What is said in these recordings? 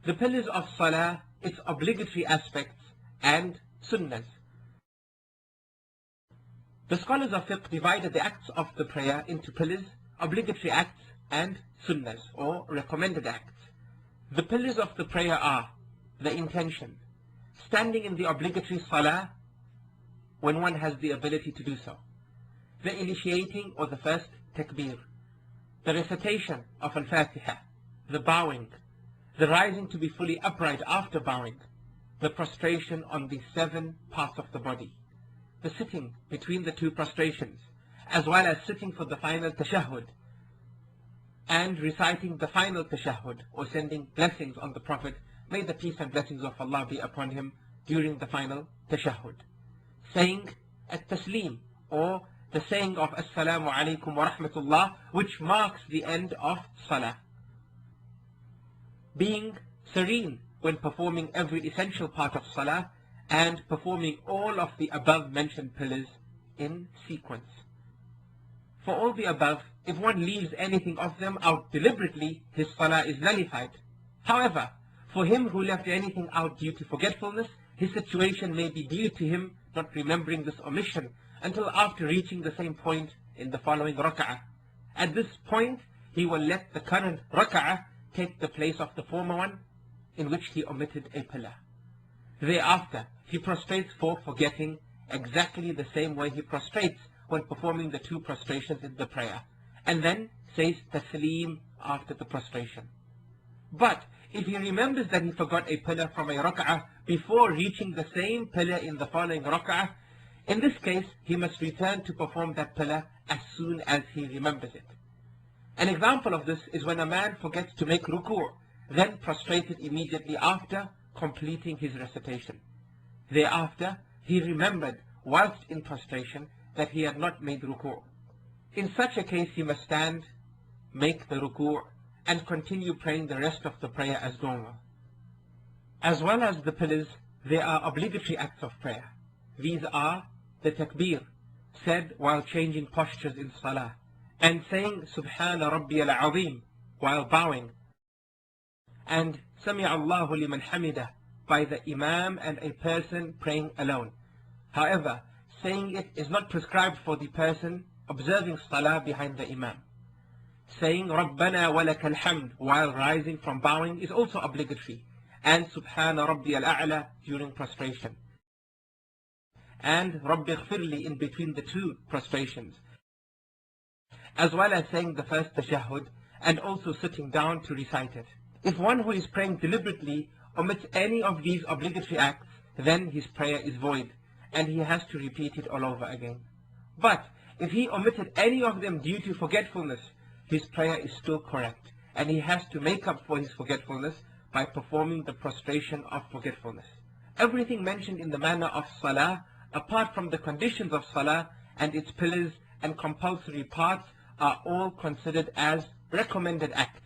The pillars of salah, its obligatory aspects and sunnahs. The scholars of fiqh divided the acts of the prayer into pillars, obligatory acts and sunnahs or recommended acts. The pillars of the prayer are the intention, standing in the obligatory salah when one has the ability to do so, the initiating or the first takbir, the recitation of al-Fatiha, the bowing, the rising to be fully upright after bowing, the prostration on the 7 parts of the body, the sitting between the 2 prostrations, as well as sitting for the final tashahhud, and reciting the final tashahhud or sending blessings on the Prophet, may the peace and blessings of Allah be upon him, during the final tashahhud. Saying at-taslim, or the saying of Assalamu alaikum wa rahmatullah, which marks the end of salah. Being serene when performing every essential part of salah, and performing all of the above mentioned pillars in sequence. For all the above, if one leaves anything of them out deliberately, his salah is nullified. However, for him who left anything out due to forgetfulness, his situation may be due to him not remembering this omission until after reaching the same point in the following rak'ah. At this point, he will let the current rak'ah take the place of the former one in which he omitted a pillar. Thereafter, he prostrates for forgetting exactly the same way he prostrates when performing the 2 prostrations in the prayer, and then says taslim after the prostration. But if he remembers that he forgot a pillar from a rak'ah before reaching the same pillar in the following rak'ah, in this case he must return to perform that pillar as soon as he remembers it. An example of this is when a man forgets to make ruku', then prostrated immediately after completing his recitation. Thereafter, he remembered whilst in prostration that he had not made ruku'. In such a case, he must stand, make the ruku', and continue praying the rest of the prayer as normal. As well as the pillars, there are obligatory acts of prayer. These are the takbir, said while changing postures in salah, and saying Subhana Rabbiyal Azim while bowing, and Sami Allahu liman hamidah by the imam and a person praying alone. However, saying it is not prescribed for the person observing salah behind the imam. Saying Rabbana walakal hamd while rising from bowing is also obligatory, and Subhana Rabbiyal A'la during prostration, and Rabbi Ighfirli in between the 2 prostrations, as well as saying the first tashahhud and also sitting down to recite it. If one who is praying deliberately omits any of these obligatory acts, then his prayer is void and he has to repeat it all over again. But if he omitted any of them due to forgetfulness, his prayer is still correct, and he has to make up for his forgetfulness by performing the prostration of forgetfulness. Everything mentioned in the manner of salah, apart from the conditions of salah and its pillars and compulsory parts, are all considered as recommended acts.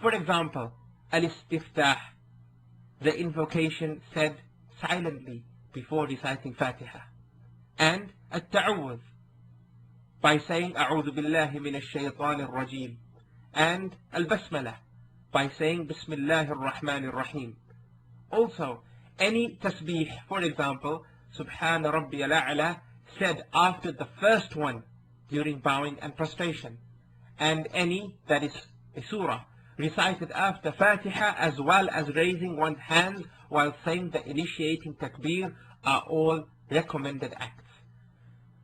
For example, al-istiftah, the invocation said silently before reciting Fatiha, and at-ta'awudh, by saying A'udhu billahi minash shaytanir rajim, and al-basmalah, by saying Bismillahir Rahmanir Rahim. Also, any tasbih, for example, Subhana Rabbiyal A'la, said after the first one during bowing and prostration, and any, that is a surah, recited after Fatiha, as well as raising one's hands while saying the initiating takbir, are all recommended acts.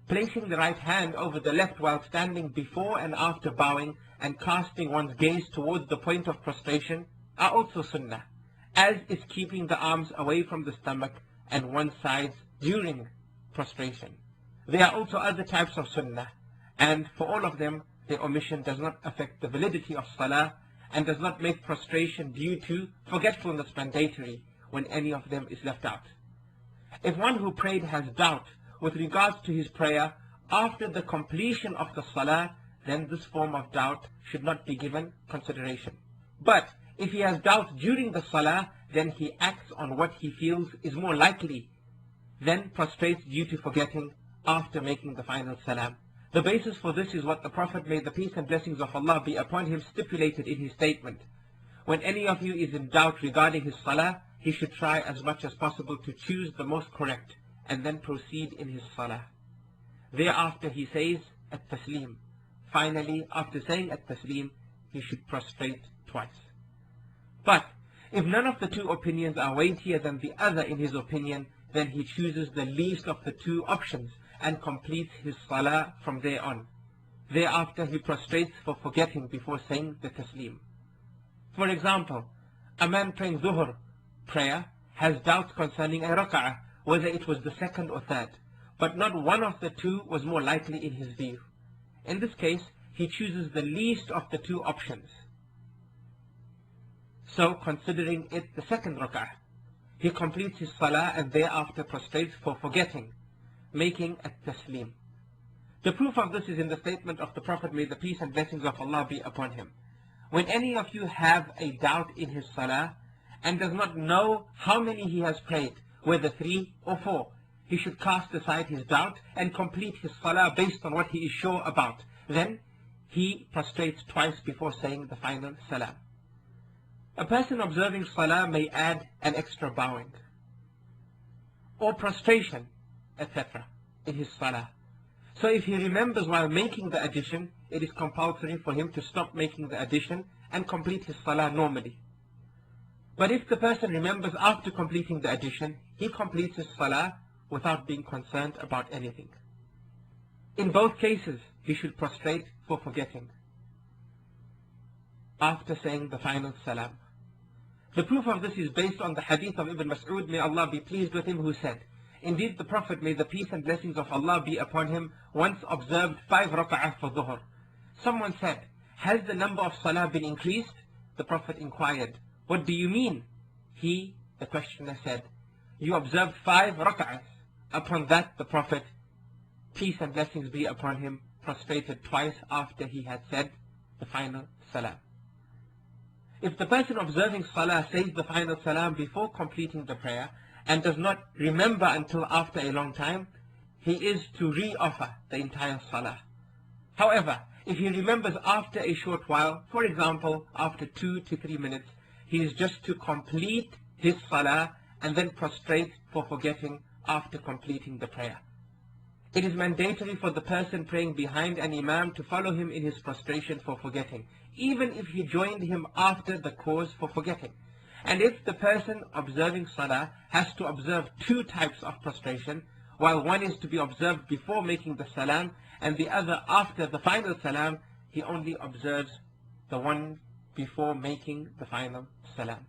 Placing the right hand over the left while standing before and after bowing, and casting one's gaze towards the point of prostration, are also sunnah, as is keeping the arms away from the stomach and one's sides during prostration. There are also other types of sunnah, and for all of them, the omission does not affect the validity of salah, and does not make prostration due to forgetfulness mandatory when any of them is left out. If one who prayed has doubt with regards to his prayer after the completion of the salah, then this form of doubt should not be given consideration. But if he has doubt during the salah, then he acts on what he feels is more likely, then prostrates due to forgetting after making the final salam. The basis for this is what the Prophet, may the peace and blessings of Allah be upon him, stipulated in his statement: when any of you is in doubt regarding his salah, he should try as much as possible to choose the most correct and then proceed in his salah. Thereafter he says at-taslim. Finally, after saying at-taslim, he should prostrate twice. But if none of the two opinions are weightier than the other in his opinion, then he chooses the least of the two options and completes his salah from there on. Thereafter he prostrates for forgetting before saying the taslim. For example, a man praying Dhuhr prayer has doubts concerning a rak'ah, whether it was the second or third, but not one of the two was more likely in his view. In this case, he chooses the least of the two options. So, considering it the second rak'ah, he completes his salah and thereafter prostrates for forgetting, making at-taslim. The proof of this is in the statement of the Prophet, may the peace and blessings of Allah be upon him. When any of you have a doubt in his salah and does not know how many he has prayed, whether 3 or 4, he should cast aside his doubt and complete his salah based on what he is sure about. Then he prostrates twice before saying the final salam. A person observing salah may add an extra bowing or prostration, etc. in his salah. So if he remembers while making the addition, it is compulsory for him to stop making the addition and complete his salah normally. But if the person remembers after completing the addition, he completes his salah without being concerned about anything. In both cases, he should prostrate for forgetting after saying the final salam. The proof of this is based on the hadith of Ibn Mas'ud, may Allah be pleased with him, who said, indeed the Prophet, may the peace and blessings of Allah be upon him, once observed 5 rak'ah for Dhuhr. Someone said, has the number of salah been increased? The Prophet inquired, what do you mean? He, the questioner, said, you observed 5 rak'ahs. Upon that the Prophet, peace and blessings be upon him, prostrated twice after he had said the final salam. If the person observing salah says the final salam before completing the prayer and does not remember until after a long time, he is to re-offer the entire salah. However, if he remembers after a short while, for example after 2 to 3 minutes, he is just to complete his salah and then prostrate for forgetting after completing the prayer. It is mandatory for the person praying behind an imam to follow him in his prostration for forgetting, even if he joined him after the cause for forgetting. And if the person observing salah has to observe 2 types of prostration, while one is to be observed before making the salam and the other after the final salam, he only observes the one before making the final salam.